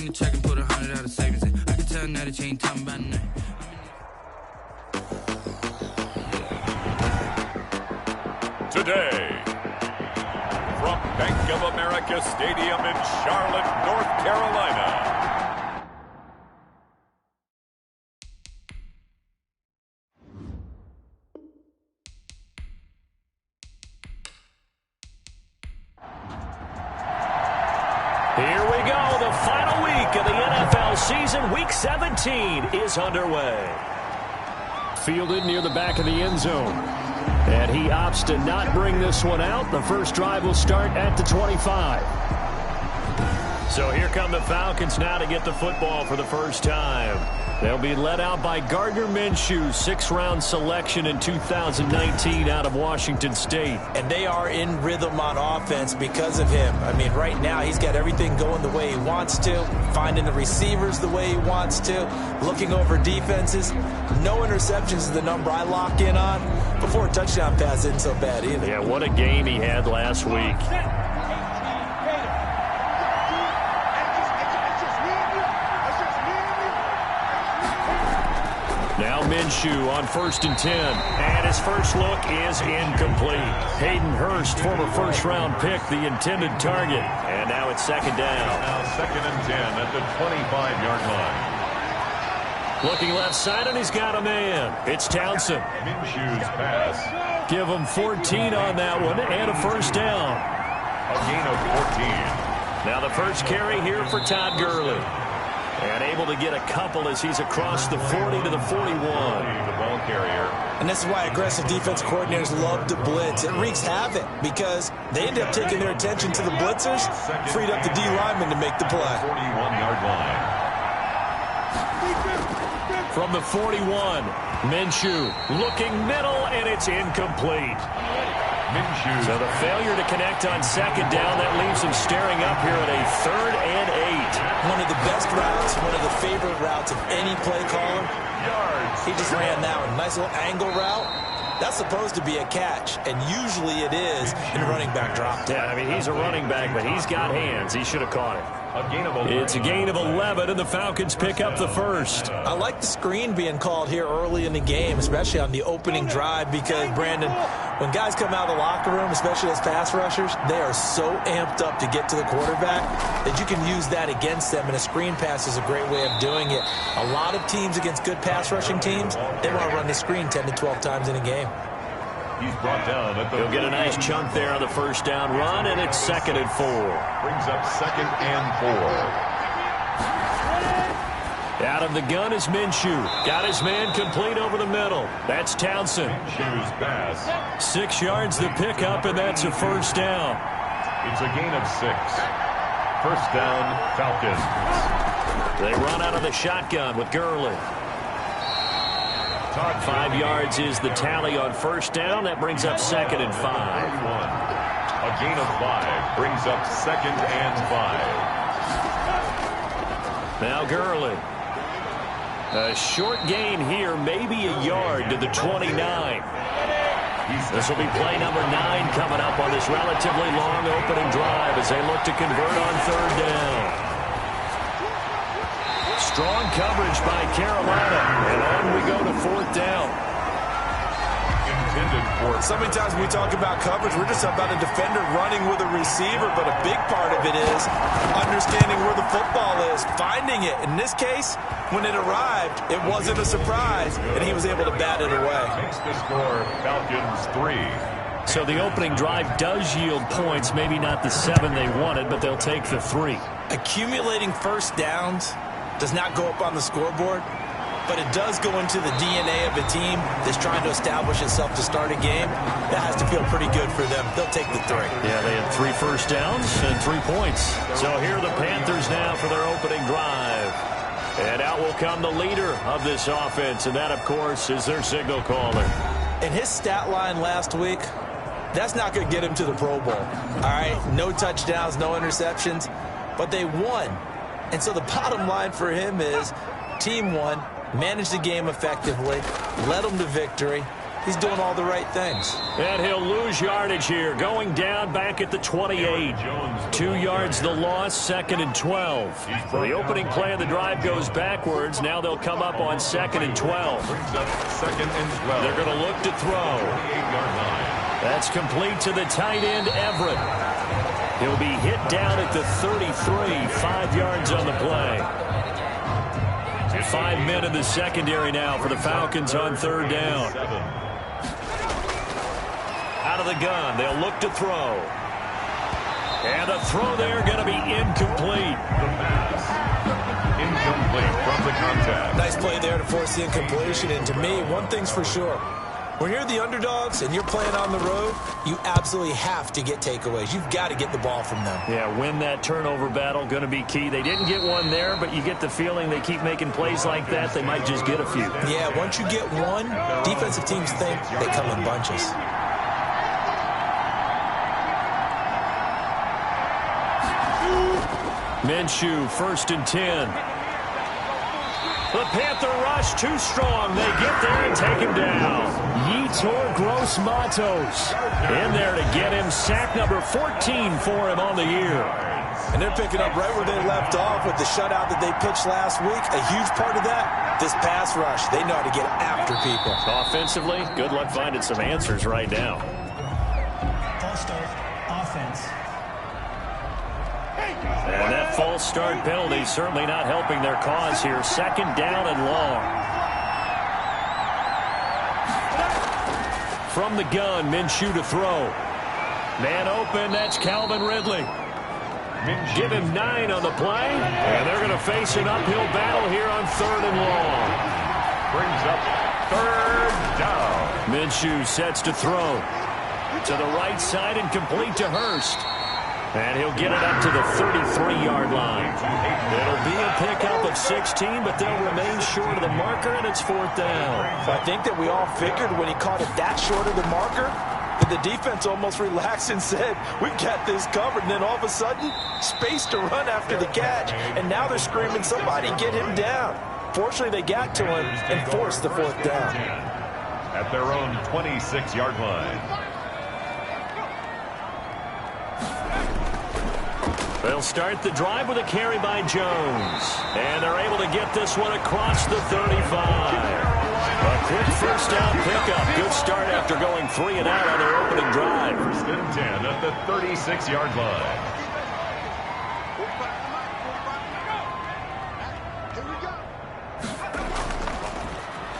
a check and put 100 out of savings in. I can tell now that you ain't talking about nothing. Today, from Bank of America Stadium in Charlotte, North Carolina. Here we go. The final week of the NFL season. Week 17 is underway. Fielded near the back of the end zone. And he opts to not bring this one out. The first drive will start at the 25. So here come the Falcons now to get the football for the first time. They'll be led out by Gardner Minshew, sixth-round selection in 2019 out of Washington State. And they are in rhythm on offense because of him. I mean, right now he's got everything going the way he wants to, finding the receivers the way he wants to, looking over defenses. No interceptions is the number I lock in on. Before a touchdown pass isn't so bad either. Yeah, what a game he had last week. Now Minshew on 1st and 10. And his first look is incomplete. Hayden Hurst, former first-round pick, the intended target. And now it's second down. Now 2nd and 10 at the 25-yard line. Looking left side, and he's got a man. It's Townsend. Minshew's pass. Give him 14 on that one and a first down. A gain of 14. Now the first carry here for Todd Gurley. And able to get a couple as he's across the 40 to the 41. The ball carrier. And this is why aggressive defense coordinators love to blitz. It wreaks havoc because they end up taking their attention to the blitzers, freed up the D lineman to make the play. 41-yard line. From the 41, Minshew looking middle, and it's incomplete. Minshew. So the failure to connect on second down, that leaves him staring up here at a 3rd and 8. One of the best routes, one of the favorite routes of any play caller. He just ran that one. Nice little angle route. That's supposed to be a catch, and usually it is in running back drop. Yeah, I mean, he's a running back, but he's got hands. He should have caught it. It's a gain of 11, and the Falcons pick up the first. I like the screen being called here early in the game, especially on the opening drive, because, Brandon, when guys come out of the locker room, especially as pass rushers, they are so amped up to get to the quarterback that you can use that against them, and a screen pass is a great way of doing it. A lot of teams against good pass rushing teams, they want to run the screen 10 to 12 times in a game. He's brought down at the He'll get a nice chunk there on the first down run, and it's 2nd and 4. Brings up 2nd and 4. Out of the gun is Minshew. Got his man complete over the middle. That's Townsend. Minshew's pass. 6 yards the pickup, and that's a first down. It's a gain of 6. First down, Falcons. They run out of the shotgun with Gurley. 5 yards is the tally on first down. That brings up 2nd and 5. A gain of 5 brings up 2nd and 5. Now Gurley. A short gain here, maybe a yard to the 29. This will be play number 9 coming up on this relatively long opening drive as they look to convert on 3rd down. Strong coverage by Carolina, and on we go to 4th down. Intended for. So many times when we talk about coverage, we're just about a defender running with a receiver, but a big part of it is understanding where the football is, finding it. In this case, when it arrived, it wasn't a surprise, and he was able to bat it away. Makes the score Falcons 3. So the opening drive does yield points, maybe not the 7 they wanted, but they'll take the 3. Accumulating first downs does not go up on the scoreboard, but it does go into the DNA of a team that's trying to establish itself to start a game. That has to feel pretty good for them. They'll take the 3. Yeah, they had 3 first downs and 3 points. So here are the Panthers now for their opening drive. And out will come the leader of this offense, and that, of course, is their signal caller. And his stat line last week, that's not going to get him to the Pro Bowl. All right, no touchdowns, no interceptions, but they won. And so the bottom line for him is team won, managed the game effectively, led them to victory, he's doing all the right things. And he'll lose yardage here, going down back at the 28. 2 yards the loss, 2nd and 12. Well, the opening play of the drive goes backwards. Now they'll come up on 2nd and 12. 2nd and 12. They're going to look to throw. 28-yard line. That's complete to the tight end, Everett. He'll be hit down at the 33, 5 yards on the play. 5 men in the secondary now for the Falcons on 3rd down. Out of the gun, they'll look to throw. And the throw there going to be incomplete. The pass. Incomplete from the contact. Nice play there to force the incompletion. And to me, one thing's for sure. When you're the underdogs and you're playing on the road, you absolutely have to get takeaways. You've got to get the ball from them. Yeah, win that turnover battle, going to be key. They didn't get one there, but you get the feeling they keep making plays like that, they might just get a few. Yeah, once you get one, defensive teams think they come in bunches. Minshew, 1st and 10. The Panther rush too strong. They get there and take him down. Yetur Gross-Matos in there to get him. Sack number 14 for him on the year. And they're picking up right where they left off with the shutout that they pitched last week. A huge part of that, this pass rush. They know how to get after people. Offensively, good luck finding some answers right now. False start, offense. And that false start penalty certainly not helping their cause here. 2nd down and long. From the gun, Minshew to throw. Man open, that's Calvin Ridley. Give him 9 on the play. And they're going to face an uphill battle here on 3rd and long. Brings up 3rd down. Minshew sets to throw. To the right side and complete to Hurst. And he'll get it up to the 33-yard line. It'll be a pickup of 16, but they'll remain short of the marker, and it's 4th down. So I think that we all figured when he caught it that short of the marker, that the defense almost relaxed and said, we've got this covered. And then all of a sudden, space to run after the catch. And now they're screaming, somebody get him down. Fortunately, they got to him and forced the 4th down. At their own 26-yard line. They'll start the drive with a carry by Jones. And they're able to get this one across the 35. A quick 1st down pickup. Good start after going 3 and out on their opening drive. 1st and 10 at the 36-yard line.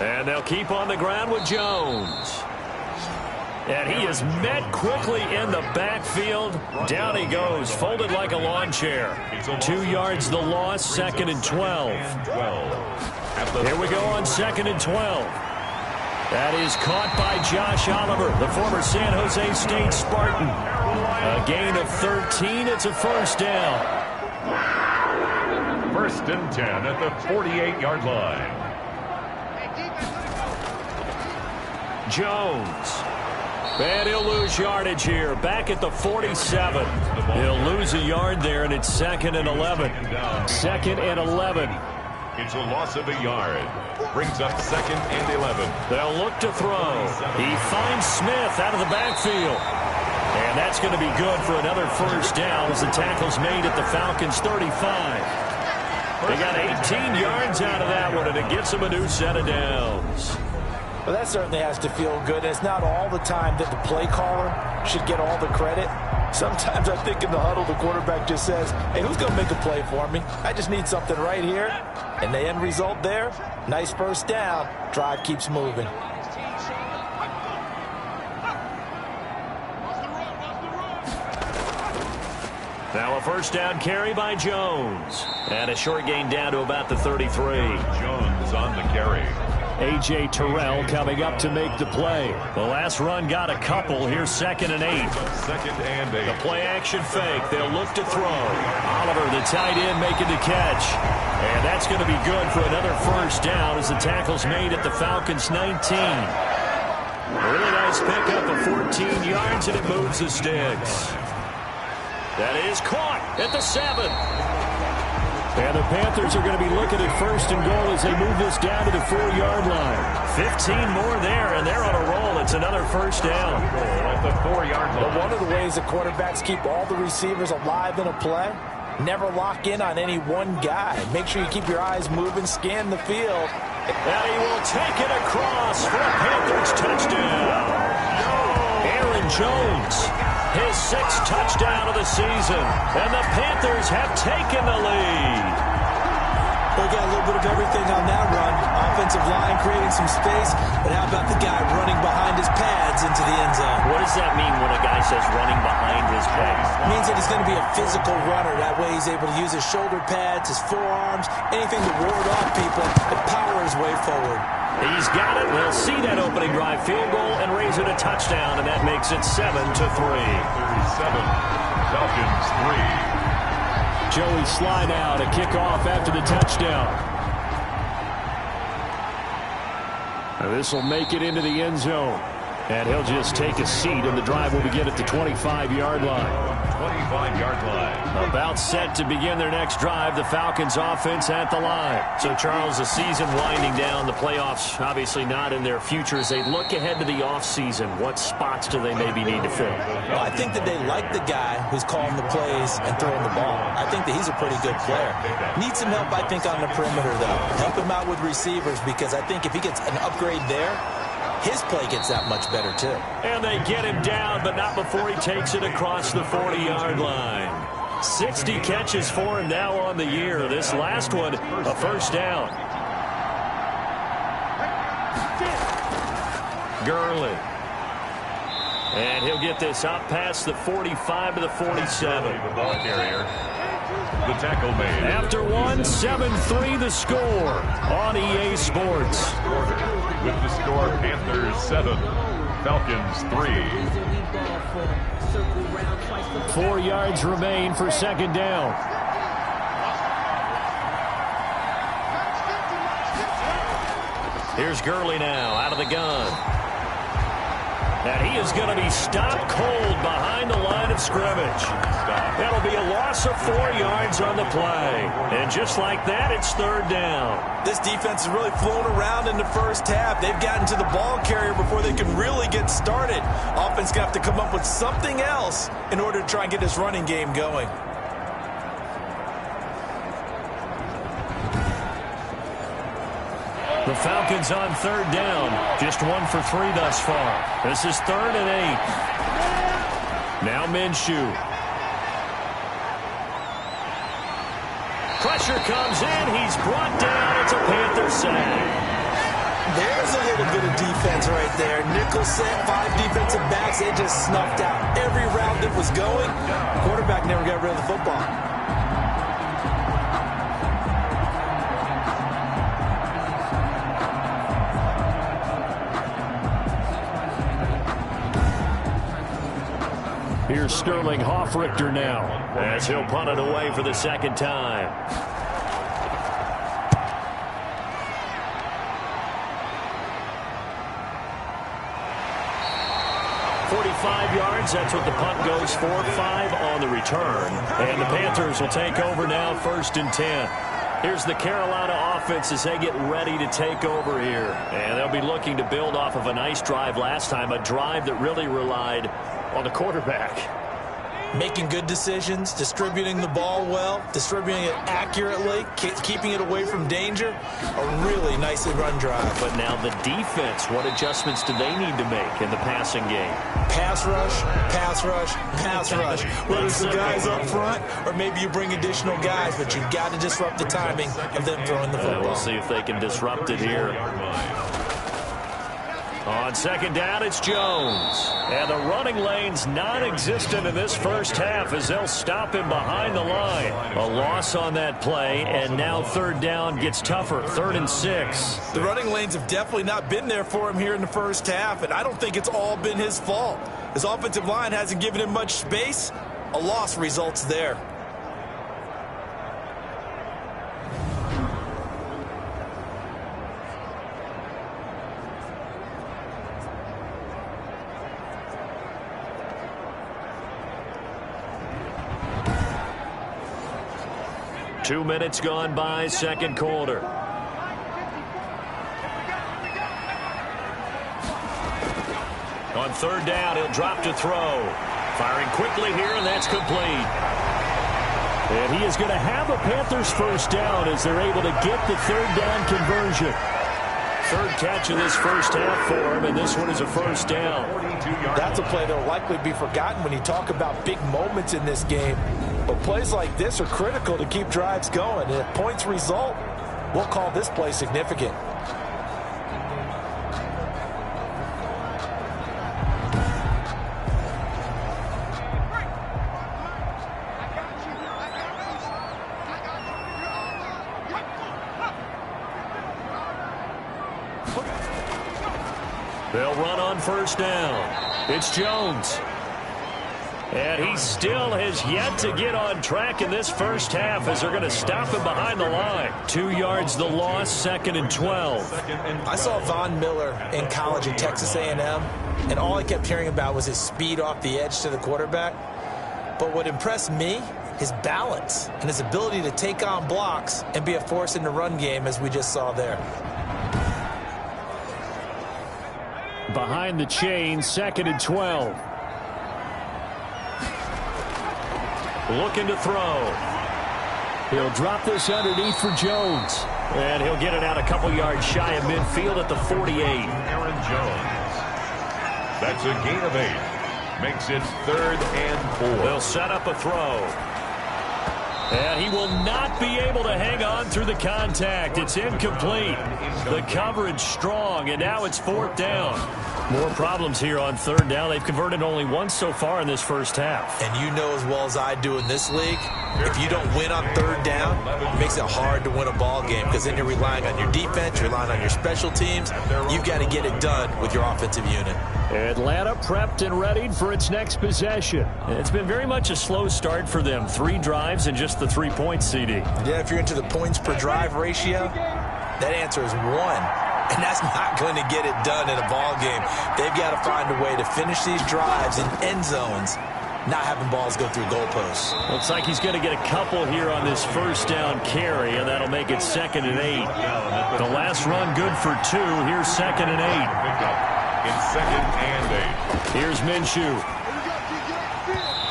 And they'll keep on the ground with Jones. And he is met quickly in the backfield. Down he goes, folded like a lawn chair. 2 yards the loss, 2nd and 12. Here we go on 2nd and 12. That is caught by Josh Oliver, the former San Jose State Spartan. A gain of 13. It's a 1st down. 1st and 10 at the 48-yard line. Jones. And he'll lose yardage here. Back at the 47. He'll lose a yard there, and it's 2nd and 11. 2nd and 11. It's a loss of a yard. Brings up 2nd and 11. They'll look to throw. He finds Smith out of the backfield. And that's going to be good for another 1st down as the tackle's made at the Falcons' 35. They got 18 yards out of that one, and it gets them a new set of downs. Well, that certainly has to feel good. It's not all the time that the play caller should get all the credit. Sometimes I think in the huddle, the quarterback just says, hey, who's going to make a play for me? I just need something right here. And the end result there, nice 1st down. Drive keeps moving. Now a 1st down carry by Jones. And a short gain down to about the 33. Jones on the carry. A.J. Terrell coming up to make the play. The last run got a couple. Here's 2nd and 8. 2nd and 8. The play action fake. They'll look to throw. Oliver, the tight end, making the catch. And that's going to be good for another 1st down as the tackle's made at the Falcons' 19. A really nice pickup of 14 yards, and it moves the sticks. That is caught at the 7. And the Panthers are going to be looking at first and goal as they move this down to the 4-yard line. 15 more there, and they're on a roll. It's another first down. At the 4-yard line. But one of the ways that quarterbacks keep all the receivers alive in a play, never lock in on any one guy. Make sure you keep your eyes moving, scan the field. And he will take it across for a Panthers touchdown. Aaron Jones, his 6th touchdown of the season. And the Panthers have taken the lead. We got a little bit of everything on that run. Offensive line creating some space, but how about the guy running behind his pads into the end zone? What does that mean when a guy says running behind his pads? It means that he's going to be a physical runner. That way he's able to use his shoulder pads, his forearms, anything to ward off people and power his way forward. He's got it. We'll see that opening drive field goal and raise it a touchdown, and that makes it 7-3. 37. Falcons 3. Joey Sly now to kick off after the touchdown. This will make it into the end zone. And he'll just take a seat, and the drive will begin at the 25-yard line. 25-yard line. About set to begin their next drive, the Falcons offense at the line. So, Charles, the season winding down, the playoffs obviously not in their future. As they look ahead to the offseason, what spots do they maybe need to fill? Well, I think that they like the guy who's calling the plays and throwing the ball. I think that he's a pretty good player. Needs some help, I think, on the perimeter, though. Help him out with receivers, because I think if he gets an upgrade there, his play gets that much better, too. And they get him down, but not before he takes it across the 40-yard line. 60 catches for him now on the year. This last one, a first down. Gurley. And he'll get this up past the 45 to the 47. The ball carrier. The tackle made. After one, 7-3 the score on EA Sports. With the score, Panthers 7, Falcons 3. 4 yards remain for second down. Here's Gurley now out of the gun. And he is going to be stopped cold behind the line of scrimmage. That'll be a loss of 4 yards on the play. And just like that, it's third down. This defense is really flown around in the first half. They've gotten to the ball carrier before they can really get started. Offense going to have to come up with something else in order to try and get this running game going. The Falcons on third down. Just 1 for 3 thus far. This is 3rd and 8. Now Minshew. Pressure comes in. He's brought down. It's a Panther sack. There's a little bit of defense right there. Nickel set, 5 defensive backs. They just snuffed out every route that was going. The quarterback never got rid of the football. Here's Sterling Hoffrichter now as he'll punt it away for the second time. 45 yards, that's what the punt goes for. 5 on the return. And the Panthers will take over now, 1st and 10. Here's the Carolina offense as they get ready to take over here. And they'll be looking to build off of a nice drive last time, a drive that really relied on the quarterback. Making good decisions, distributing the ball well, distributing it accurately, keeping it away from danger. A really nicely run drive. But now the defense, what adjustments do they need to make in the passing game? Pass rush, pass rush, pass rush. Whether it's the guys up front or maybe you bring additional guys, but you've got to disrupt the timing of them throwing the football. We'll see if they can disrupt it here. On second down, it's Jones. And the running lane's non-existent in this first half as they'll stop him behind the line. A loss on that play, and now third down gets tougher. 3rd and 6. The running lanes have definitely not been there for him here in the first half, and I don't think it's all been his fault. His offensive line hasn't given him much space. A loss results there. 2 minutes gone by, second quarter. On third down, he'll drop to throw. Firing quickly here, and that's complete. And he is going to have a Panthers first down as they're able to get the third down conversion. Third catch of this first half for him, and this one is a first down. That's a play that will likely be forgotten when you talk about big moments in this game. But plays like this are critical to keep drives going. And if points result, we'll call this play significant. They'll run on first down. It's Jones. And he still has yet to get on track in this first half as they're going to stop him behind the line. 2 yards the loss, 2nd and 12. I saw Von Miller in college at Texas A&M, and all I kept hearing about was his speed off the edge to the quarterback. But what impressed me, his balance and his ability to take on blocks and be a force in the run game, as we just saw there. Behind the chain, 2nd and 12. Looking to throw. He'll drop this underneath for Jones. And he'll get it out a couple yards shy of midfield at the 48. Aaron Jones. That's a gain of 8. Makes it 3rd and 4. They'll set up a throw. And he will not be able to hang on through the contact. It's incomplete. The coverage strong, and now it's 4th down. More problems here on 3rd down. They've converted only once so far in this first half. And you know as well as I do in this league, if you don't win on 3rd down, it makes it hard to win a ball game because then you're relying on your defense, you're relying on your special teams. You've got to get it done with your offensive unit. Atlanta prepped and readied for its next possession. It's been very much a slow start for them. 3 drives and just the 3 points, CD. Yeah, if you're into the points per drive ratio, that answer is 1. And that's not going to get it done in a ball game. They've got to find a way to finish these drives in end zones, not having balls go through goalposts. Looks like he's going to get a couple here on this first down carry, and that'll make it 2nd and 8. The last run good for 2. Here's 2nd and 8. In 2nd and 8. Here's Minshew.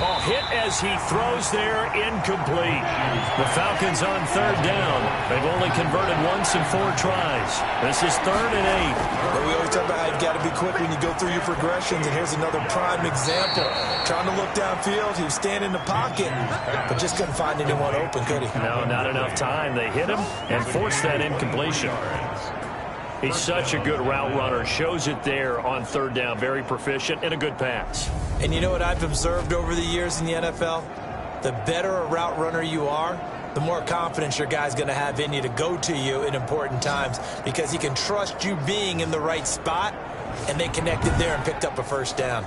Oh, hit as he throws there, incomplete. The Falcons on 3rd down. They've only converted once in 4 tries. This is 3rd and 8. But we always talk about how you've got to be quick when you go through your progressions, and here's another prime example. Trying to look downfield, he was standing in the pocket, but just couldn't find anyone open, could he? No, not enough time. They hit him and forced that incompletion. He's such a good route runner. Shows it there on 3rd down. Very proficient and a good pass. And you know what I've observed over the years in the NFL? The better a route runner you are, the more confidence your guy's going to have in you to go to you in important times because he can trust you being in the right spot, and they connected there and picked up a first down.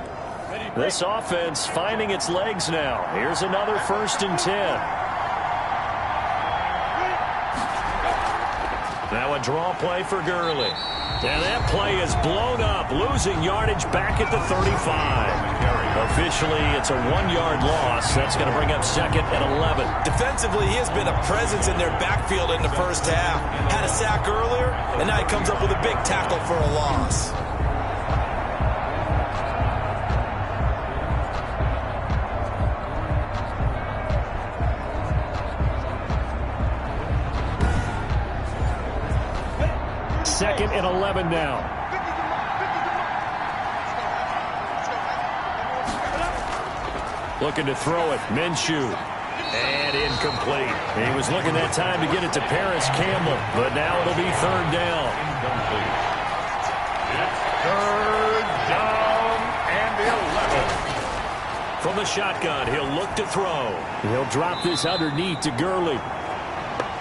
This offense finding its legs now. Here's another 1st and 10. Now a draw play for Gurley. And that play is blown up, losing yardage back at the 35. Officially, it's a 1-yard loss. That's going to bring up 2nd and 11. Defensively, he has been a presence in their backfield in the first half. Had a sack earlier, and now he comes up with a big tackle for a loss. Second and 11 now. Looking to throw it. Minshew. And incomplete. He was looking that time to get it to Paris Campbell, but now it'll be 3rd down. Incomplete. It's 3rd down and 11. From the shotgun, he'll look to throw. He'll drop this underneath to Gurley.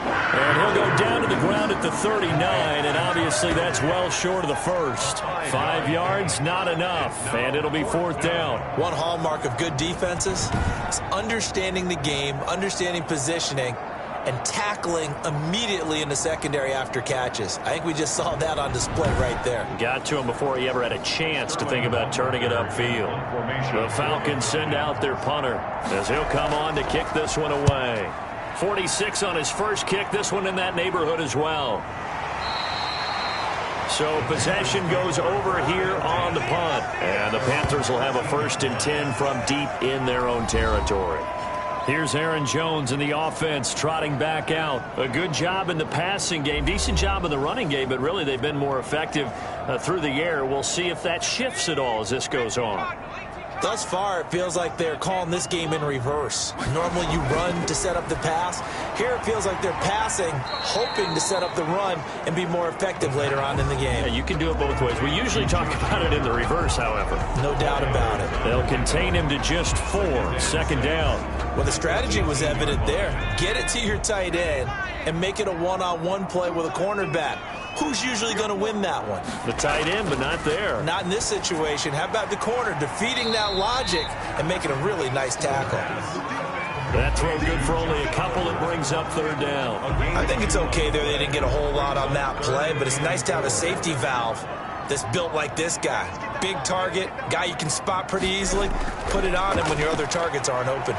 And he'll go down to the ground at the 39, and obviously that's well short of the first. 5 yards, not enough, and it'll be 4th down. One hallmark of good defenses is understanding the game, understanding positioning, and tackling immediately in the secondary after catches. I think we just saw that on display right there. Got to him before he ever had a chance to think about turning it upfield. The Falcons send out their punter as he'll come on to kick this one away. 46 on his first kick. This one in that neighborhood as well. So possession goes over here on the punt. And the Panthers will have a 1st and 10 from deep in their own territory. Here's Aaron Jones in the offense trotting back out. A good job in the passing game. Decent job in the running game, but really they've been more effective through the air. We'll see if that shifts at all as this goes on. Thus far, it feels like they're calling this game in reverse. Normally you run to set up the pass. Here it feels like they're passing, hoping to set up the run and be more effective later on in the game. Yeah, you can do it both ways. We usually talk about it in the reverse, however. No doubt about it. They'll contain him to just 4. 2nd down. Well, the strategy was evident there. Get it to your tight end and make it a one-on-one play with a cornerback. Who's usually going to win that one? The tight end, but not there. Not in this situation. How about the corner defeating that logic and making a really nice tackle? That throw good for only a couple. It brings up 3rd down. I think it's okay there. They didn't get a whole lot on that play, but it's nice to have a safety valve that's built like this guy. Big target, guy you can spot pretty easily. Put it on him when your other targets aren't open.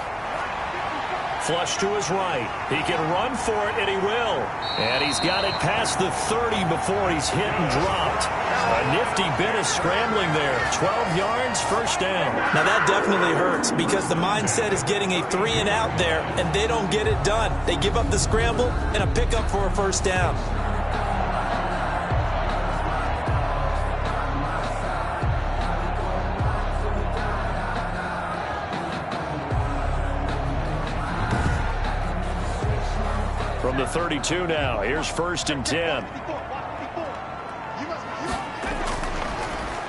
Flush to his right. He can run for it, and he will. And he's got it past the 30 before he's hit and dropped. A nifty bit of scrambling there. 12 yards, 1st down. Now that definitely hurts because the mindset is getting a 3-and-out there, and they don't get it done. They give up the scramble and a pickup for a 1st down. From the 32 now, here's 1st and 10.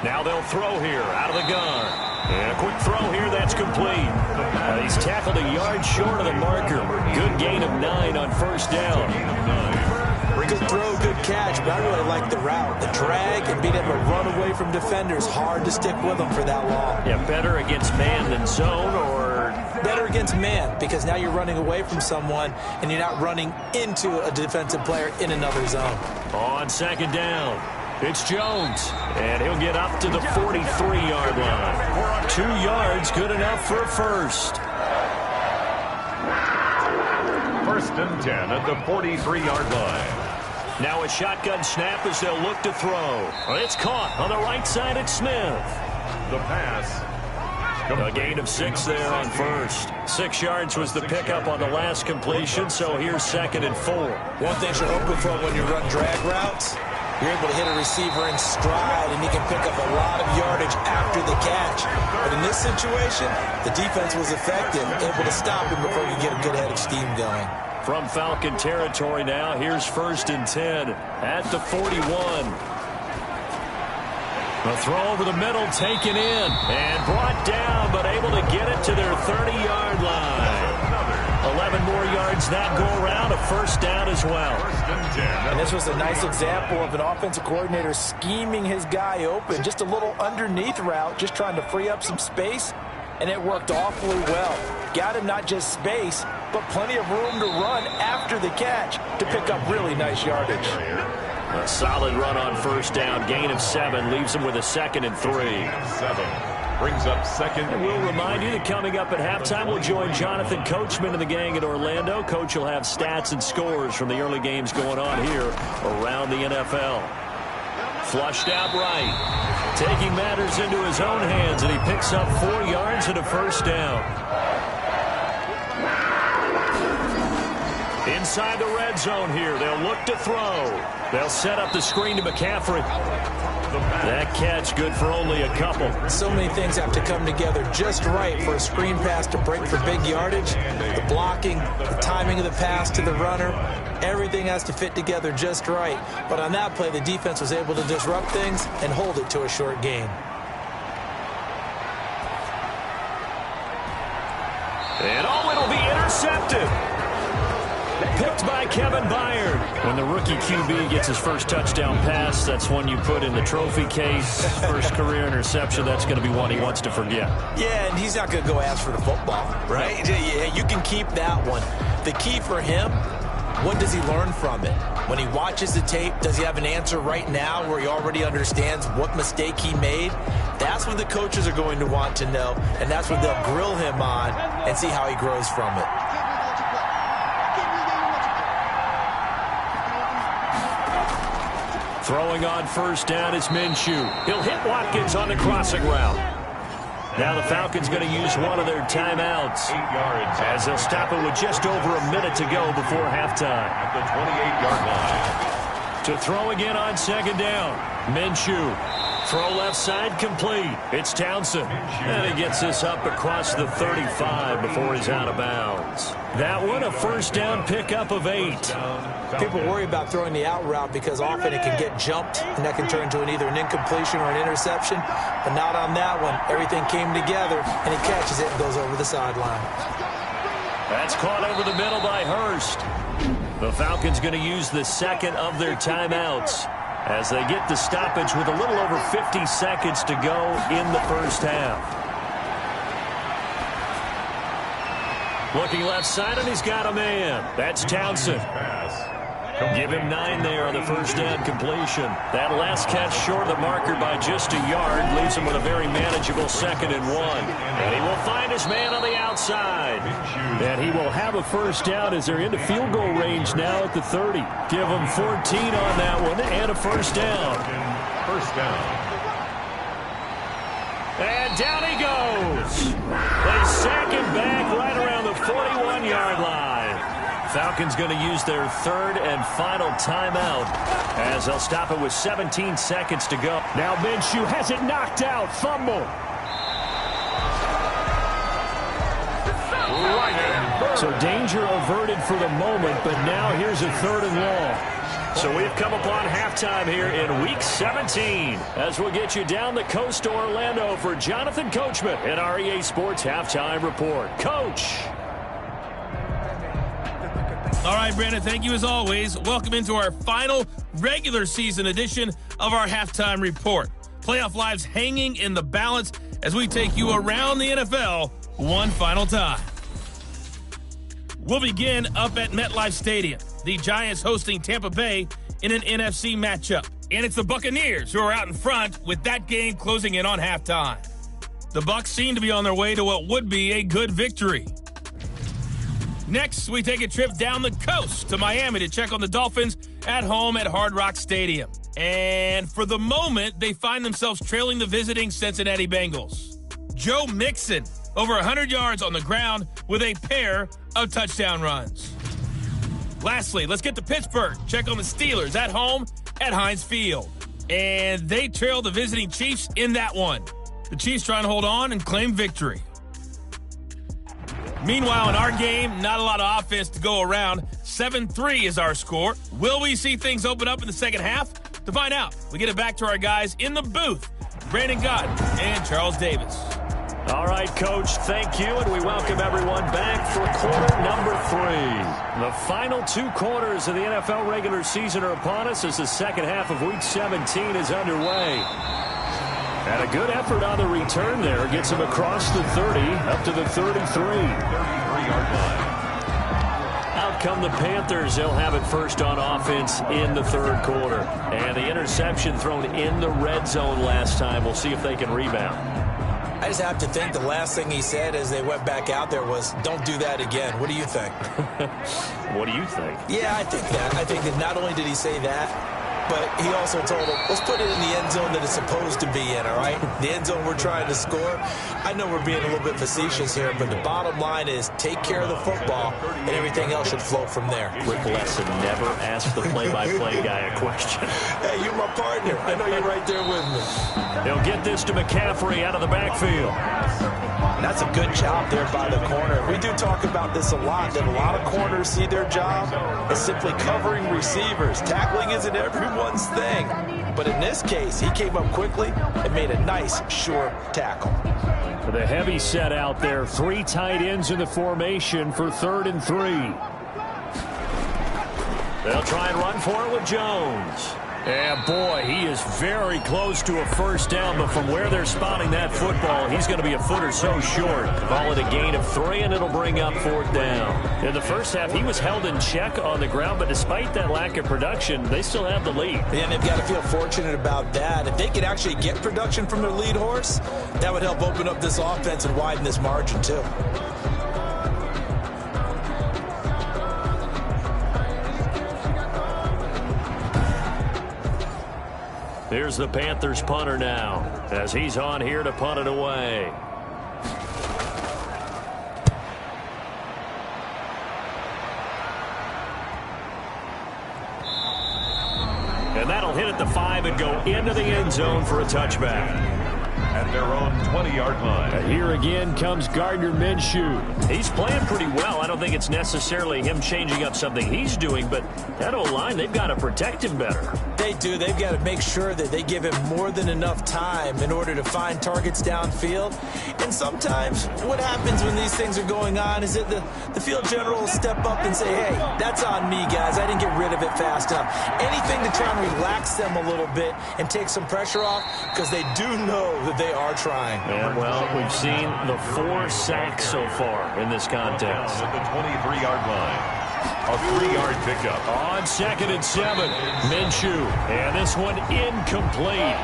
Now they'll throw here out of the gun. And a quick throw here, that's complete. He's tackled a yard short of the marker. Good gain of 9 on 1st down. Good throw, good catch, but I really like the route. The drag and being able to run away from defenders. Hard to stick with them for that long. Yeah, better against man than zone, or better against man, because now you're running away from someone and you're not running into a defensive player in another zone. On 2nd down, it's Jones, and he'll get up to the 43-yard line. 2 yards, good enough for a 1st. 1st and 10 at the 43-yard line. Now a shotgun snap as they'll look to throw. It's caught on the right side at Smith. The pass. A gain of 6 there on 1st. 6 yards was the pickup on the last completion, so here's 2nd and 4. One thing you're hoping for when you run drag routes, you're able to hit a receiver in stride, and he can pick up a lot of yardage after the catch. But in this situation, the defense was effective, able to stop him before you get a good head of steam going. From Falcon territory now, here's 1st and 10 at the 41. A throw over the middle, taken in, and brought down, but able to get it to their 30-yard line. 11 more yards that go around, a 1st down as well. And this was a nice example of an offensive coordinator scheming his guy open. Just a little underneath route, just trying to free up some space, and it worked awfully well. Got him not just space, but plenty of room to run after the catch to pick up really nice yardage. A solid run on 1st down. Gain of 7 leaves him with a 2nd and 3. 7 brings up 2nd. And we'll remind you that coming up at halftime, we'll join Jonathan Coachman and the gang in Orlando. Coach will have stats and scores from the early games going on here around the NFL. Flushed out right. Taking matters into his own hands, and he picks up 4 yards and a 1st down. Inside the red zone here, they'll look to throw. They'll set up the screen to McCaffrey. That catch good for only a couple. So many things have to come together just right for a screen pass to break for big yardage. The blocking, the timing of the pass to the runner, everything has to fit together just right. But on that play, the defense was able to disrupt things and hold it to a short gain. And it'll be intercepted. Picked by Kevin Byard. When the rookie QB gets his first touchdown pass, that's one you put in the trophy case. First career interception, that's going to be one he wants to forget. Yeah, and he's not going to go ask for the football, right? Yeah, you can keep that one. The key for him, what does he learn from it? When he watches the tape, does he have an answer right now where he already understands what mistake he made? That's what the coaches are going to want to know, and that's what they'll grill him on and see how he grows from it. Throwing on first down is Minshew. He'll hit Watkins on the crossing route. Now the Falcons going to use one of their timeouts as they'll stop it with just over a minute to go before halftime. At the 28-yard line. To throw again on second down. Minshew. Throw left side complete. It's Townsend. And he gets this up across the 35 before he's out of bounds. That one, a first down pickup of 8. People worry about throwing the out route because often it can get jumped, and that can turn into either an incompletion or an interception. But not on that one. Everything came together, and he catches it and goes over the sideline. That's caught over the middle by Hurst. The Falcons going to use the second of their timeouts as they get the stoppage with a little over 50 seconds to go in the first half. Looking left side, and he's got a man. That's Townsend. Give him 9 there on the first down completion. That last catch short of the marker by just a yard leaves him with a very manageable 2nd and 1. And he will find his man on the outside. And he will have a first down as they're into field goal range now at the 30. Give him 14 on that one and a first down. First down. And down he goes. They sack him back right around the 41-yard line. Falcons going to use their third and final timeout as they'll stop it with 17 seconds to go. Now Minshew has it knocked out. Fumble. So danger averted for the moment, but now here's a 3rd and long. So we've come upon halftime here in Week 17 as we'll get you down the coast to Orlando for Jonathan Coachman at our EA Sports Halftime Report. Coach. All right, Brandon, thank you as always. Welcome into our final regular season edition of our Halftime Report. Playoff lives hanging in the balance as we take you around the NFL one final time. We'll begin up at MetLife Stadium. The Giants hosting Tampa Bay in an NFC matchup. And it's the Buccaneers who are out in front with that game closing in on halftime. The Bucs seem to be on their way to what would be a good victory. Next, we take a trip down the coast to Miami to check on the Dolphins at home at Hard Rock Stadium. And for the moment, they find themselves trailing the visiting Cincinnati Bengals. Joe Mixon, over 100 yards on the ground with a pair of touchdown runs. Lastly, let's get to Pittsburgh. Check on the Steelers at home at Heinz Field. And they trail the visiting Chiefs in that one. The Chiefs trying to hold on and claim victory. Meanwhile, in our game, not a lot of offense to go around. 7-3 is our score. Will we see things open up in the second half? To find out, we get it back to our guys in the booth, Brandon Gott and Charles Davis. All right, Coach, thank you, and we welcome everyone back for quarter number 3. The final 2 quarters of the NFL regular season are upon us as the second half of Week 17 is underway. And a good effort on the return there gets him across the 30 up to the 33. 33-yard line. Out come the Panthers. They'll have it first on offense in the 3rd quarter. And the interception thrown in the red zone last time. We'll see if they can rebound. I just have to think the last thing he said as they went back out there was, don't do that again. What do you think? What do you think? Yeah, I think that. I think that not only did he say that, but he also told him, let's put it in the end zone that it's supposed to be in, all right? The end zone we're trying to score. I know we're being a little bit facetious here, but the bottom line is take care of the football, and everything else should flow from there. Rick Lesson never asked the play-by-play guy a question. Hey, you're my partner. I know you're right there with me. They'll get this to McCaffrey out of the backfield. That's a good job there by the corner. We do talk about this a lot, that a lot of corners see their job as simply covering receivers. Tackling isn't everyone's thing. But in this case, he came up quickly and made a nice, sure tackle. The heavy set out there. 3 tight ends in the formation for 3rd and 3. They'll try and run for it with Jones. And boy, he is very close to a first down, but from where they're spotting that football, he's going to be a foot or so short. Call it a gain of 3, and it'll bring up 4th down. In the first half, he was held in check on the ground, but despite that lack of production, they still have the lead. And they've got to feel fortunate about that. If they could actually get production from their lead horse, that would help open up this offense and widen this margin, too. Here's the Panthers punter now, as he's on here to punt it away. And that'll hit at the 5 and go into the end zone for a touchback. At their own 20-yard line. And here again comes Gardner Minshew. He's playing pretty well. I don't think it's necessarily him changing up something he's doing, but that O-line, they've got to protect him better. They do. They've got to make sure that they give him more than enough time in order to find targets downfield. And sometimes what happens when these things are going on is that the field general will step up and say, hey, that's on me, guys. I didn't get rid of it fast enough. Anything to try and relax them a little bit and take some pressure off, because they do know that they are trying. And, well, we've seen the 4 sacks so far in this contest. At the 23-yard line. A 3-yard pickup. On 2nd and 7, Minshew. And this one incomplete.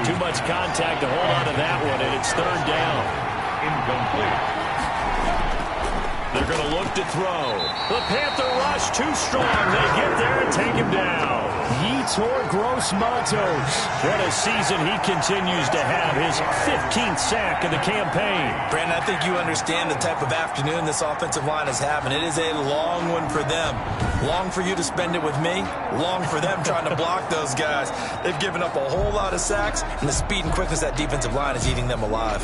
Too much contact to hold on to that one, and it's 3rd down. Incomplete. They're going to look to throw. The Panther rush too strong. They get there and take him down. Yetur Gross-Matos. What a season he continues to have. His 15th sack of the campaign. Brandon, I think you understand the type of afternoon this offensive line is having. It is a long one for them. Long for you to spend it with me. Long for them trying to block those guys. They've given up a whole lot of sacks, and the speed and quickness of that defensive line is eating them alive.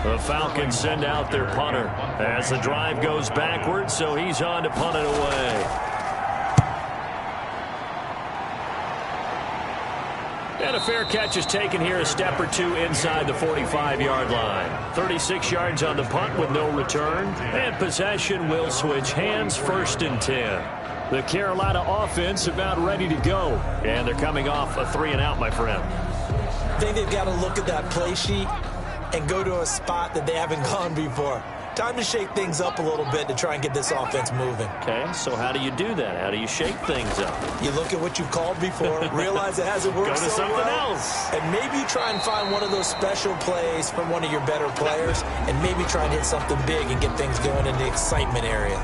The Falcons send out their punter as the drive goes backwards, so he's on to punt it away. And a fair catch is taken here, a step or two inside the 45-yard line. 36 yards on the punt with no return, and possession will switch hands, 1st and 10. The Carolina offense about ready to go, and they're coming off a 3-and-out, my friend. I think they've got to look at that play sheet and go to a spot that they haven't gone before. Time to shake things up a little bit to try and get this offense moving. Okay, so how do you do that? How do you shake things up? You look at what you've called before, realize it hasn't worked Go to so something well, else. and maybe try and find one of those special plays from one of your better players, and maybe try and hit something big and get things going in the excitement area.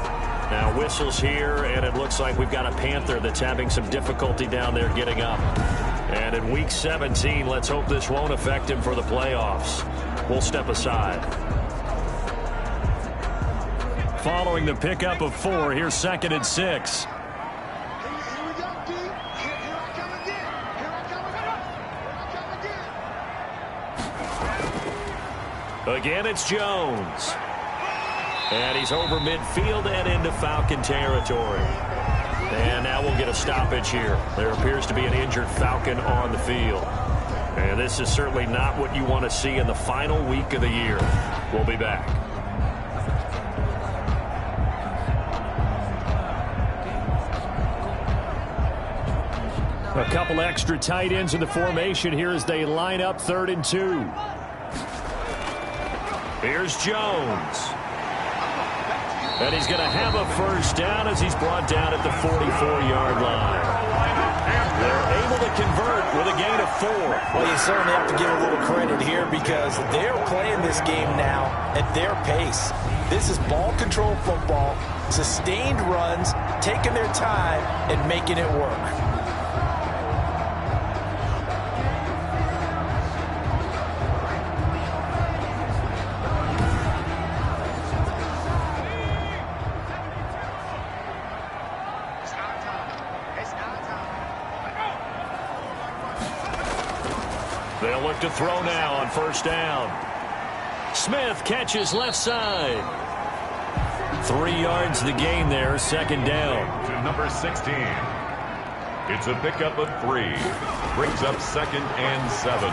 Now whistles here, and it looks like we've got a Panther that's having some difficulty down there getting up. And in Week 17, let's hope this won't affect him for the playoffs. We'll step aside. Following the pickup of 4, here's 2nd and 6. Again, it's Jones. And he's over midfield and into Falcon territory. And now we'll get a stoppage here. There appears to be an injured Falcon on the field. And this is certainly not what you want to see in the final week of the year. We'll be back. A couple extra tight ends in the formation here as they line up 3rd and 2. Here's Jones. And he's going to have a 1st down as he's brought down at the 44-yard line. They're able to convert with a gain of 4. Well, you certainly have to give a little credit here because they're playing this game now at their pace. This is ball control football, sustained runs, taking their time, and making it work. They'll look to throw now on 1st down. Smith catches left side. 3 yards the gain there, 2nd down. To number 16. It's a pickup of 3. Brings up 2nd and 7.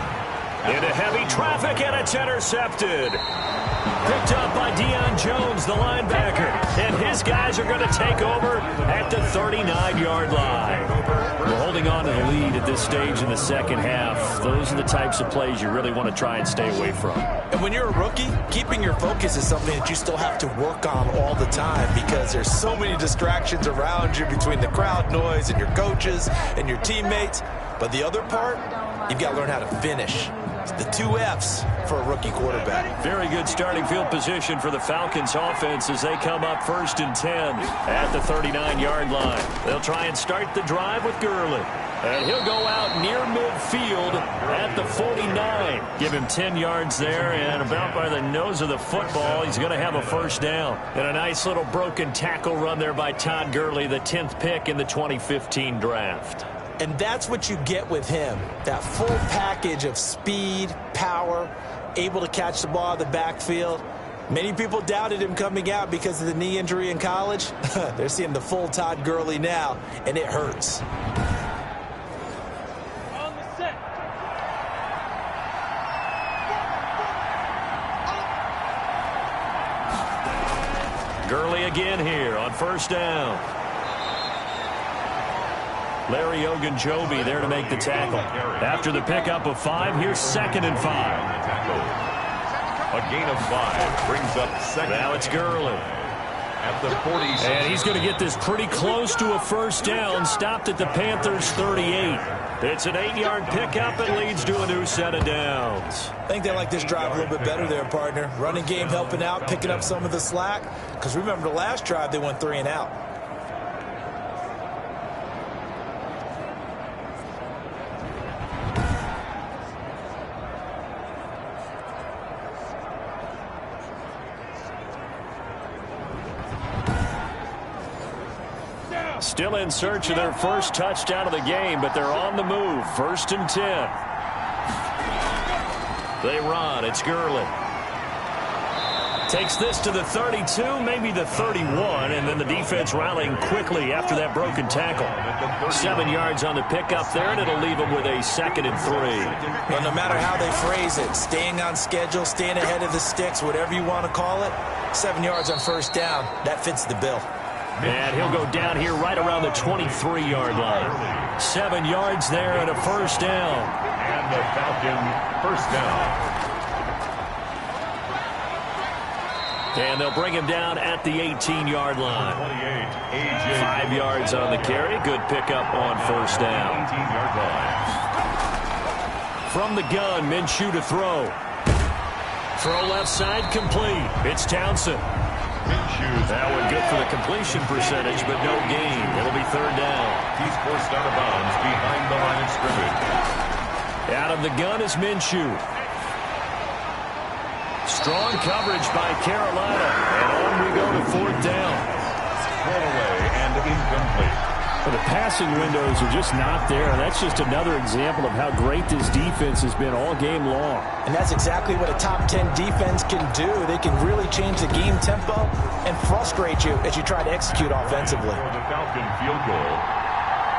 Into heavy traffic, and it's intercepted. Picked up by Deion Jones, the linebacker. And his guys are going to take over at the 39-yard line. We're holding on to the lead at this stage in the 2nd half. Those are the types of plays you really want to try and stay away from. And when you're a rookie, keeping your focus is something that you still have to work on all the time because there's so many distractions around you between the crowd noise and your coaches and your teammates. But the other part, you've got to learn how to finish. The 2 Fs for a rookie quarterback. Very good starting field position for the Falcons offense as they come up 1st and 10 at the 39-yard line. They'll try and start the drive with Gurley. And he'll go out near midfield at the 49. Give him 10 yards there, and about by the nose of the football, he's going to have a first down. And a nice little broken tackle run there by Todd Gurley, the 10th pick in the 2015 draft. And that's what you get with him, that full package of speed, power, able to catch the ball in the backfield. Many people doubted him coming out because of the knee injury in college. They're seeing the full Todd Gurley now, and it hurts. Gurley again here on first down. Larry Ogunjobi there to make the tackle. After the pickup of 5, here's 2nd and 5. A gain of 5 brings up 2nd. Now it's Gurley. At the 46. And he's going to get this pretty close to a first down. Stopped at the Panthers 38. It's an 8-yard pickup and leads to a new set of downs. I think they like this drive a little bit better there, partner. Running game helping out, picking up some of the slack. Because remember the last drive, they went 3 and out. Still in search of their first touchdown of the game, but they're on the move. 1st and 10. They run. It's Gurley. Takes this to the 32, maybe the 31, and then the defense rallying quickly after that broken tackle. 7 yards on the pickup there, and it'll leave them with a 2nd and 3. Well, no matter how they phrase it, staying on schedule, staying ahead of the sticks, whatever you want to call it, 7 yards on first down, that fits the bill. And he'll go down here right around the 23-yard line. 7 yards there and a first down. And the Falcon first down. And they'll bring him down at the 18-yard line. 5 yards on the carry. Good pickup on first down. 18-yard line. From the gun, Minshew to throw. Throw left side complete. It's Townsend. That one good for the completion percentage, but no gain. It'll be 3rd down. He's forced out of bounds behind the line of scrimmage. Out of the gun is Minshew. Strong coverage by Carolina. And on we go to 4th down. Thrown away and incomplete. Well, the passing windows are just not there. That's just another example of how great this defense has been all game long. And that's exactly what a top 10 defense can do. They can really change the game tempo and frustrate you as you try to execute offensively. For the Falcon field goal,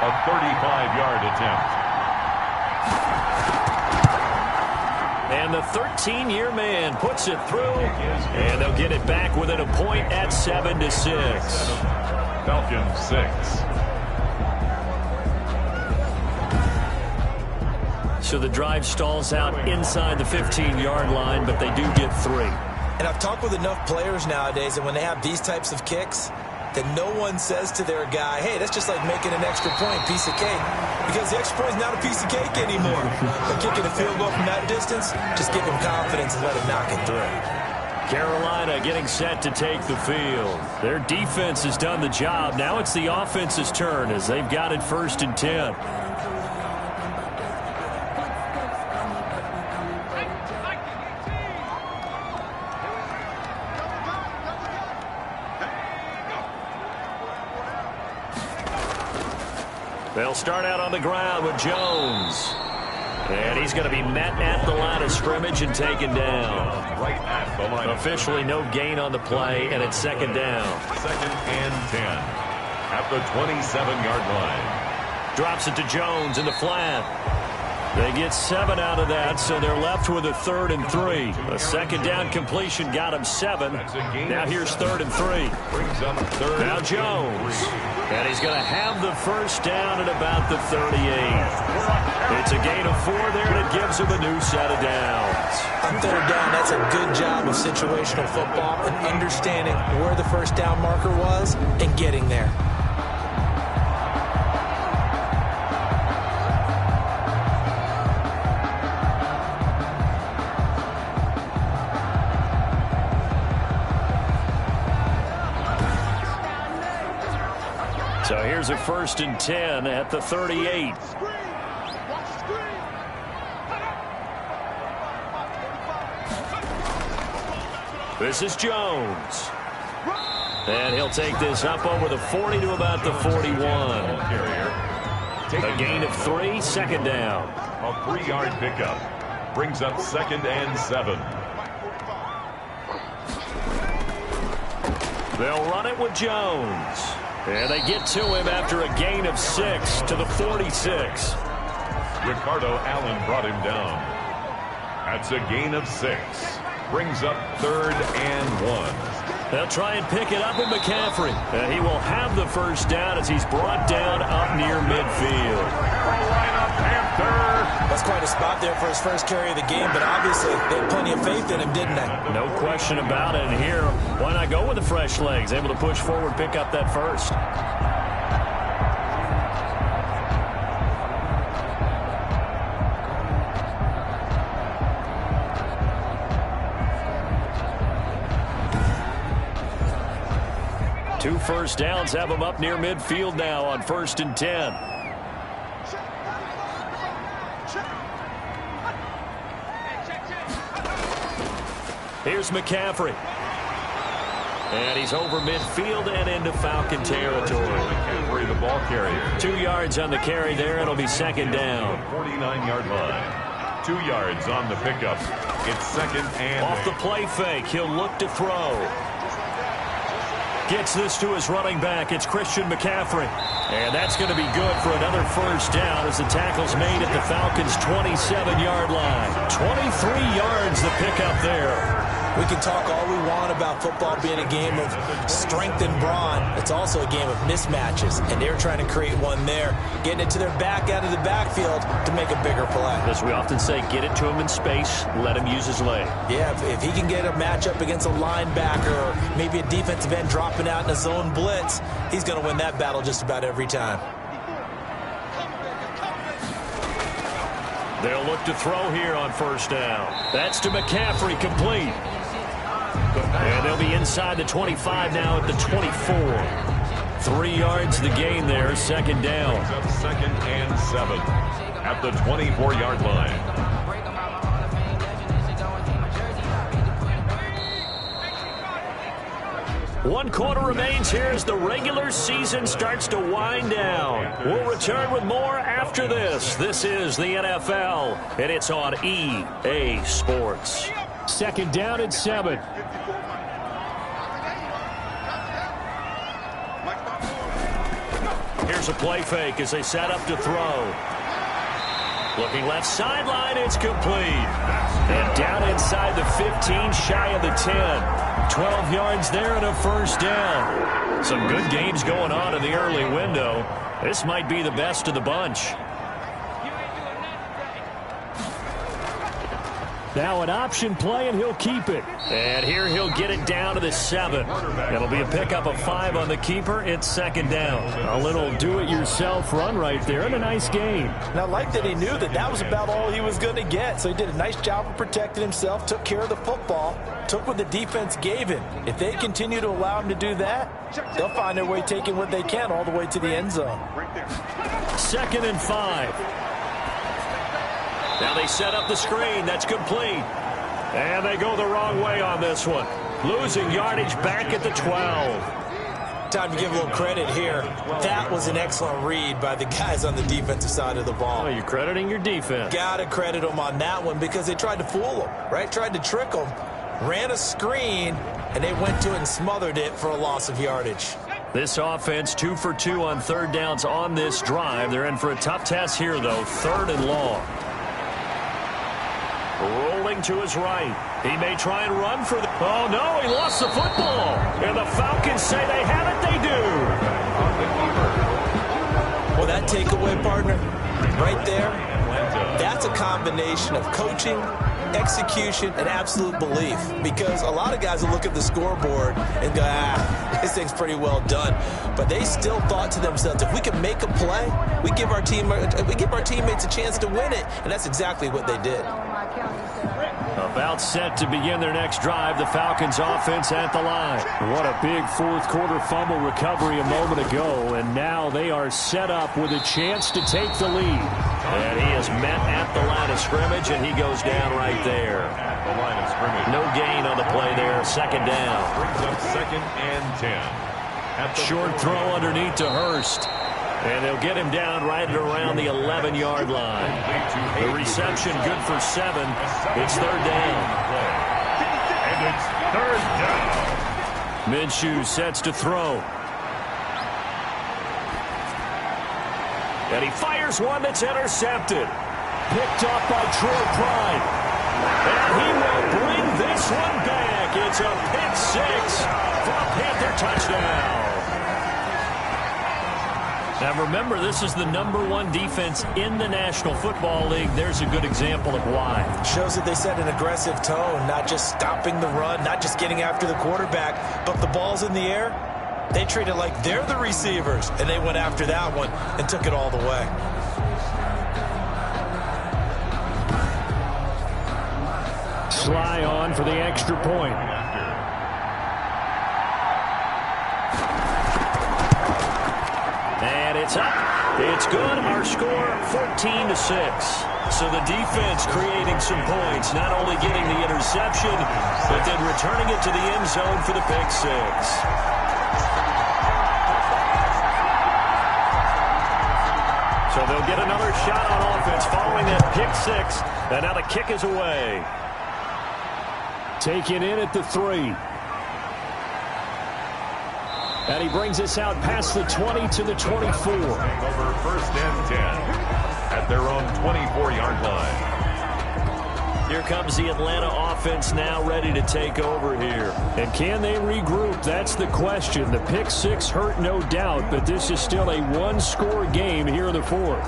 a 35-yard attempt. And the 13-year man puts it through, and they'll get it back within a point at 7-6. Falcon 6. So the drive stalls out inside the 15-yard line, but they do get 3. And I've talked with enough players nowadays, and when they have these types of kicks, that no one says to their guy, hey, that's just like making an extra point, piece of cake. Because the extra point is not a piece of cake anymore. But kicking a field goal from that distance, just give him confidence and let him knock it through. Carolina getting set to take the field. Their defense has done the job. Now it's the offense's turn as they've got it 1st and 10. They'll start out on the ground with Jones. And he's going to be met at the line of scrimmage and taken down. Right at the line. Officially no gain on the play, and it's 2nd down. 2nd and 10 at the 27-yard line. Drops it to Jones in the flat. They get 7 out of that, so they're left with a 3rd and 3. A 2nd down completion got him 7. Now here's 3rd and 3. Brings up 3rd. Now Jones. And he's going to have the first down at about the 38. It's a gain of 4 there, and it gives him a new set of downs. On 3rd down, that's a good job of situational football and understanding where the first down marker was and getting there. So here's a 1st and 10 at the 38. This is Jones. And he'll take this up over the 40 to about the 41. A gain of 3, 2nd down. A 3-yard pickup. Brings up 2nd and 7. They'll run it with Jones. And they get to him after a gain of 6 to the 46. Ricardo Allen brought him down. That's a gain of 6. Brings up 3rd and 1. They'll try and pick it up with McCaffrey. And he will have the 1st down as he's brought down up near midfield. Carolina Panther. That's quite a spot there for his first carry of the game, but obviously they had plenty of faith in him, didn't they? No question about it. And here, why not go with the fresh legs? Able to push forward, pick up that 1st. Two 1st downs have them up near midfield now on 1st and 10. Here's McCaffrey. And he's over midfield and into Falcon territory. McCaffrey, the ball carrier. 2 yards on the carry there. It'll be 2nd down. 49-yard line. 2 yards on the pickup. It's 2nd and Off the play fake, he'll look to throw. Gets this to his running back. It's Christian McCaffrey. And that's going to be good for another 1st down as the tackle's made at the Falcons' 27-yard line. 23 yards the pickup there. We can talk all we want about football being a game of strength and brawn. It's also a game of mismatches, and they're trying to create one there, getting it to their back out of the backfield to make a bigger play. As we often say, get it to him in space, let him use his leg. Yeah, if he can get a matchup against a linebacker or maybe a defensive end dropping out in a zone blitz, he's going to win that battle just about every time. They'll look to throw here on 1st down. That's to McCaffrey, complete. And they'll be inside the 25 now at the 24. 3 yards the gain there, 2nd down. 2nd and 7 at the 24-yard line. One quarter remains here as the regular season starts to wind down. We'll return with more after this. This is the NFL, and it's on EA Sports. 2nd down and 7. Here's a play fake as they set up to throw. Looking left sideline, it's complete. And down inside the 15, shy of the 10. 12 yards there and a 1st down. Some good games going on in the early window. This might be the best of the bunch. Now an option play, and he'll keep it. And here he'll get it down to the 7. It'll be a pickup of 5 on the keeper. It's 2nd down. A little do-it-yourself run right there, and a nice game. And I like that he knew that that was about all he was going to get. So he did a nice job of protecting himself, took care of the football, took what the defense gave him. If they continue to allow him to do that, they'll find their way taking what they can all the way to the end zone. 2nd and 5. Now they set up the screen. That's complete. And they go the wrong way on this one. Losing yardage back at the 12. Time to give a little credit here. That was an excellent read by the guys on the defensive side of the ball. Oh, you're crediting your defense. Got to credit them on that one because they tried to fool them, right? Tried to trick them. Ran a screen, and they went to it and smothered it for a loss of yardage. This offense 2 for 2 on 3rd downs on this drive. They're in for a tough test here, though. 3rd and long. Rolling to his right. He may try and run for the... Oh, no, he lost the football. And the Falcons say they have it. They do. Well, that takeaway, partner, right there, that's a combination of coaching, execution, and absolute belief. Because a lot of guys will look at the scoreboard and go, this thing's pretty well done. But they still thought to themselves, if we can make a play, we give our teammates a chance to win it. And that's exactly what they did. A About set to begin their next drive. The Falcons offense at the line. What a big fourth quarter fumble recovery a moment ago. And now they are set up with a chance to take the lead. And he is met at the line of scrimmage, and he goes down right there. At the line of scrimmage. No gain on the play there. Second down. Brings up 2nd and 10. Short throw underneath to Hurst. And they'll get him down right at around the 11-yard line. The reception good for 7. It's 3rd down. And it's 3rd down. Minshew sets to throw. And he fires one that's intercepted. Picked up by Troy Pride. And he will bring this one back. It's a pick 6 for a Panther touchdown. Now remember, this is the #1 defense in the National Football League. There's a good example of why. Shows that they set an aggressive tone, not just stopping the run, not just getting after the quarterback, but the ball's in the air. They treat it like they're the receivers, and they went after that one and took it all the way. Sly on for the extra point. And it's up. It's good. Our score, 14-6. So the defense creating some points, not only getting the interception, but then returning it to the end zone for the pick 6. So they'll get another shot on offense following that pick 6. And now the kick is away. Taken in at the 3. And he brings us out past the 20 to the 24. Over 1st and 10 at their own 24-yard line. Here comes the Atlanta offense now ready to take over here. And can they regroup? That's the question. The pick 6 hurt, no doubt, but this is still a one-score game here in the 4th.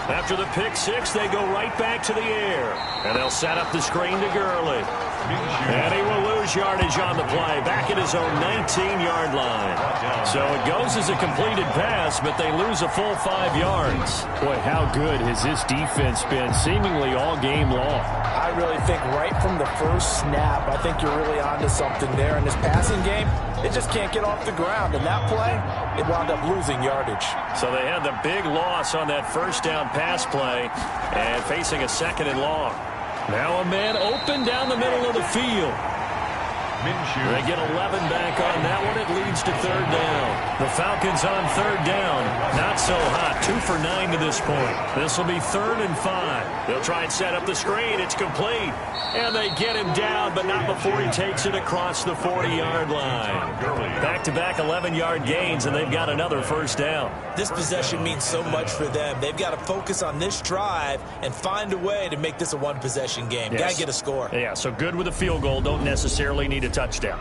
After the pick 6, they go right back to the air. And they'll set up the screen to Gurley. And he will lose yardage on the play, back at his own 19-yard line. So it goes as a completed pass, but they lose a full 5 yards. Boy, how good has this defense been seemingly all game long? I really think right from the first snap, I think you're really onto something there. In this passing game, it just can't get off the ground. And that play, it wound up losing yardage. So they had the big loss on that first down pass play and facing a 2nd and long. Now a man open down the middle of the field. Minshew. They get 11 back on that one. It leads to 3rd down. The Falcons on 3rd down. Not so hot. 2 for 9 to this point. This will be 3rd and 5. They'll try and set up the screen. It's complete. And they get him down, but not before he takes it across the 40-yard line. Back-to-back 11-yard gains, and they've got another 1st down. This possession means so much for them. They've got to focus on this drive and find a way to make this a one-possession game. Yes. Got to get a score. Yeah, so good with a field goal. Don't necessarily need a touchdown.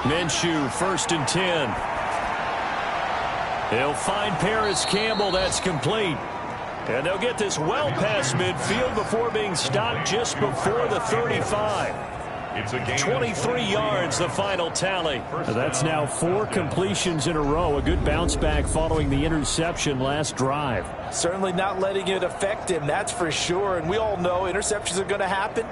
Minshew, 1st and 10. He'll find Paris Campbell. That's complete. And they'll get this well past midfield before being stopped just before the 35. It's a game 23 yards, the final tally. That's now 4 completions in a row. A good bounce back following the interception last drive. Certainly not letting it affect him, that's for sure. And we all know interceptions are going to happen.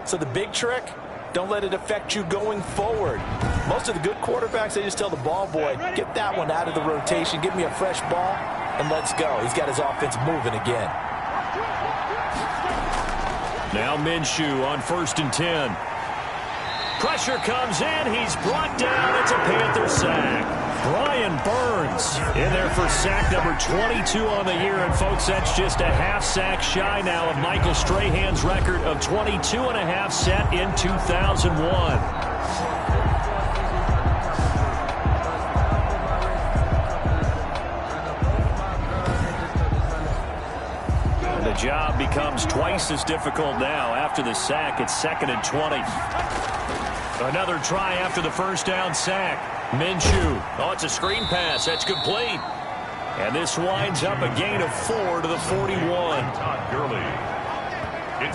So the big trick, don't let it affect you going forward. Most of the good quarterbacks, they just tell the ball boy, get that one out of the rotation, give me a fresh ball, and let's go. He's got his offense moving again. Now Minshew on 1st and 10. Pressure comes in. He's brought down. It's a Panther sack. Brian Burns in there for sack number 22 on the year. And, folks, that's just a half sack shy now of Michael Strahan's record of 22 and a half set in 2001. The job becomes twice as difficult now. After the sack, it's 2nd and 20. Another try after the first down sack. Minshew. Oh, it's a screen pass. That's complete. And this winds up a gain of 4 to the 41. Todd Gurley.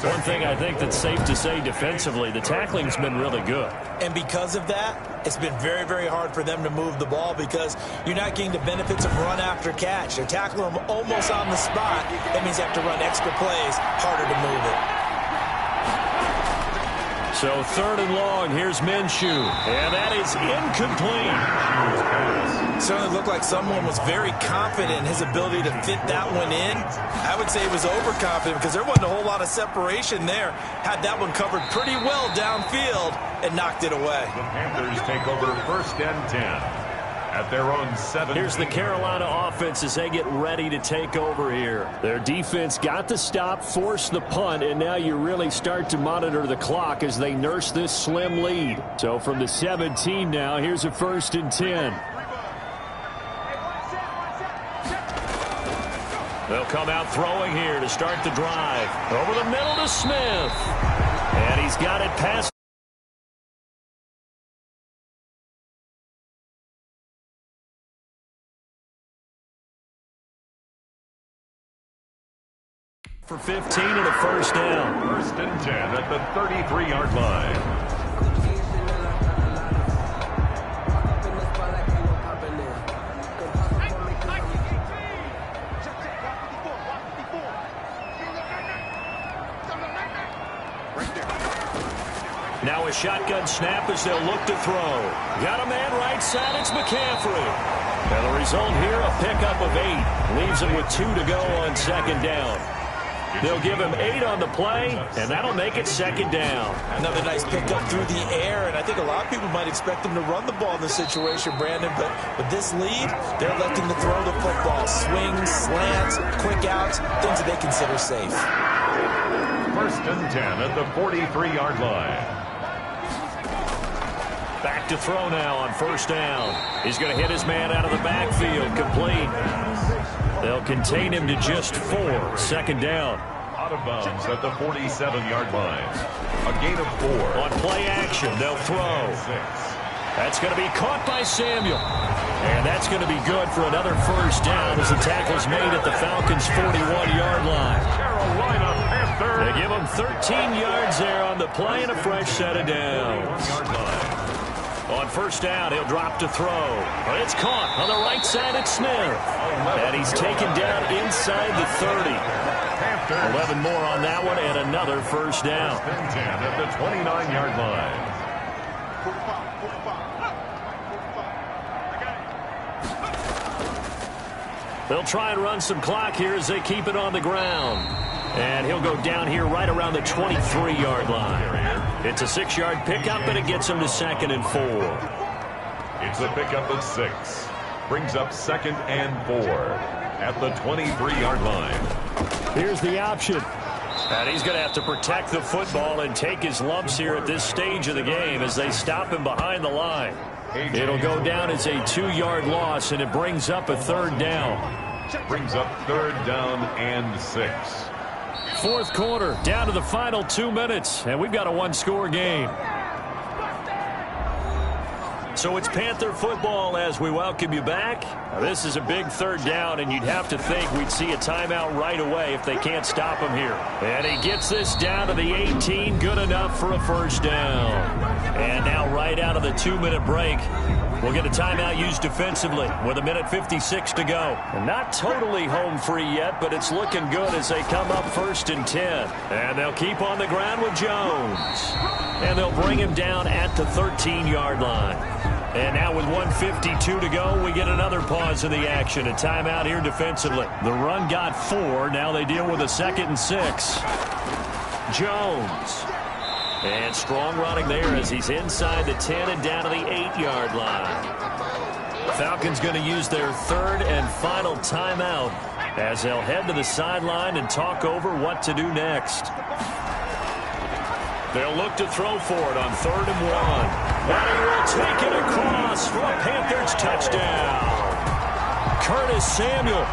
One thing I think that's safe to say defensively, the tackling's been really good. And because of that, it's been very, very hard for them to move the ball because you're not getting the benefits of run after catch. They're tackling them almost on the spot. That means you have to run extra plays, harder to move it. So 3rd and long, here's Minshew. And that is incomplete. Certainly looked like someone was very confident in his ability to fit that one in. I would say he was overconfident because there wasn't a whole lot of separation there. Had that one covered pretty well downfield and knocked it away. The Panthers take over 1st and 10 at their own 7. Here's the Carolina offense as they get ready to take over here. Their defense got the stop, forced the punt, and now you really start to monitor the clock as they nurse this slim lead. So from the 17 now, here's a 1st and 10. They'll come out throwing here to start the drive. Over the middle to Smith. And he's got it past. For 15 and a 1st down. 1st and 10 at the 33-yard line. Now a shotgun snap as they'll look to throw. Got a man right side, it's McCaffrey. And the result here, a pickup of 8. Leaves him with 2 to go on 2nd down. They'll give him 8 on the play, and that'll make it 2nd down. Another nice pickup through the air, and I think a lot of people might expect them to run the ball in this situation, Brandon, but with this lead, they're electing to throw the football. Swings, slants, quick outs, things that they consider safe. 1st and 10 at the 43-yard line. Back to throw now on 1st down. He's going to hit his man out of the backfield, complete. They'll contain him to just 4. 2nd down. Out of bounds at the 47-yard line. A gain of 4. On play action, they'll throw. 6. That's going to be caught by Samuel. And that's going to be good for another 1st down as the tackle's made at the Falcons' 41-yard line. Carolina Panthers. They give him 13 yards there on the play and a fresh set of downs. On 1st down, he'll drop to throw. But it's caught on the right side at Smith. And he's taken down inside the 30. 11 more on that one and another 1st down. 10 at the 29-yard line. They'll try and run some clock here as they keep it on the ground. And he'll go down here right around the 23-yard line. It's a 6-yard pickup, and it gets him to 2nd and 4. It's a pickup of 6. Brings up 2nd and 4 at the 23-yard line. Here's the option. And he's going to have to protect the football and take his lumps here at this stage of the game as they stop him behind the line. It'll go down as a 2-yard loss, and it brings up a 3rd down. Brings up 3rd down and 6. 4th quarter, down to the final 2 minutes, and we've got a 1-score game. So it's Panther football as we welcome you back. Now, this is a big 3rd down, and you'd have to think we'd see a timeout right away if they can't stop him here. And he gets this down to the 18, good enough for a 1st down. And now right out of the 2-minute break, we'll get a timeout used defensively with 1:56 to go. And not totally home free yet, but it's looking good as they come up 1st and 10. And they'll keep on the ground with Jones. And they'll bring him down at the 13-yard line. And now with 1:52 to go, we get another pause in the action. A timeout here defensively. The run got 4. Now they deal with a 2nd and 6. Jones. And strong running there as he's inside the 10 and down to the 8-yard line. The Falcons going to use their 3rd and final timeout as they'll head to the sideline and talk over what to do next. They'll look to throw for it on 3rd and 1. And he will take it across for a Panthers touchdown. Curtis Samuel,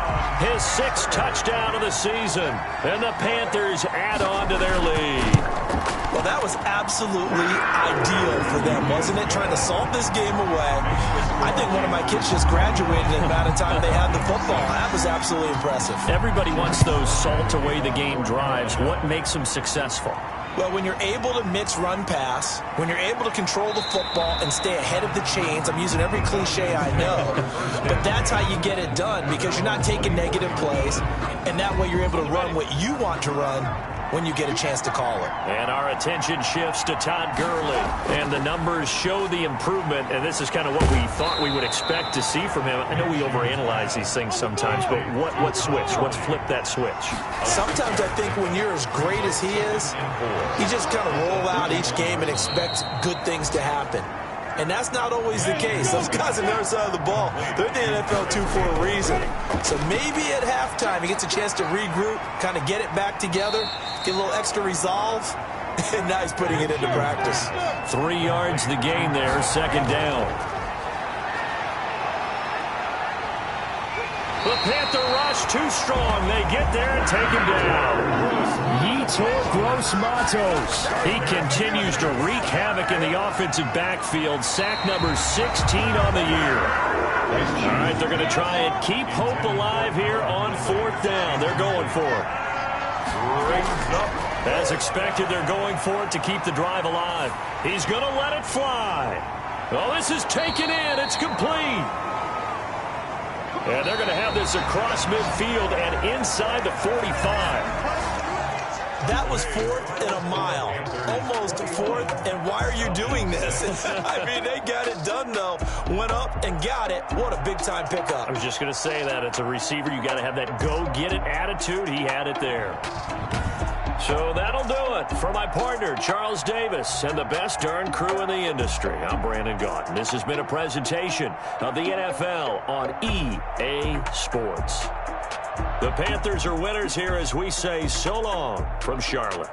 his 6th touchdown of the season. And the Panthers add on to their lead. Well, that was absolutely ideal for them, wasn't it? Trying to salt this game away. I think one of my kids just graduated in the amount of time they had the football. That was absolutely impressive. Everybody wants those salt away the game drives. What makes them successful? Well, when you're able to mix run-pass, when you're able to control the football and stay ahead of the chains, I'm using every cliche I know, but that's how you get it done because you're not taking negative plays, and that way you're able to run what you want to run when you get a chance to call it. And our attention shifts to Todd Gurley, and the numbers show the improvement, and this is kind of what we thought we would expect to see from him. I know we overanalyze these things sometimes, but what switch? What's flipped that switch? Sometimes I think when you're as great as he is, you just kind of roll out each game and expect good things to happen. And that's not always the case. Those guys on the other side of the ball, they're the NFL 2 for a reason. So maybe at halftime he gets a chance to regroup, kind of get it back together, get a little extra resolve, and now he's putting it into practice. 3 yards the gain there, second down. The Panther rush too strong. They get there and take him down. Yetur Gross-Matos. He continues to wreak havoc in the offensive backfield. Sack number 16 on the year. All right, they're going to try and keep hope alive here on 4th down. They're going for it. As expected, they're going for it to keep the drive alive. He's going to let it fly. Well, this is taken in. It's complete. And they're going to have this across midfield and inside the 45. That was 4th and a mile. Almost 4th, and why are you doing this? I mean, they got it done, though. Went up and got it. What a big-time pickup. I was just going to say that. It's a receiver. You got to have that go-get-it attitude. He had it there. So that'll do it for my partner, Charles Davis, and the best darn crew in the industry. I'm Brandon Gaudin. This has been a presentation of the NFL on EA Sports. The Panthers are winners here as we say so long from Charlotte.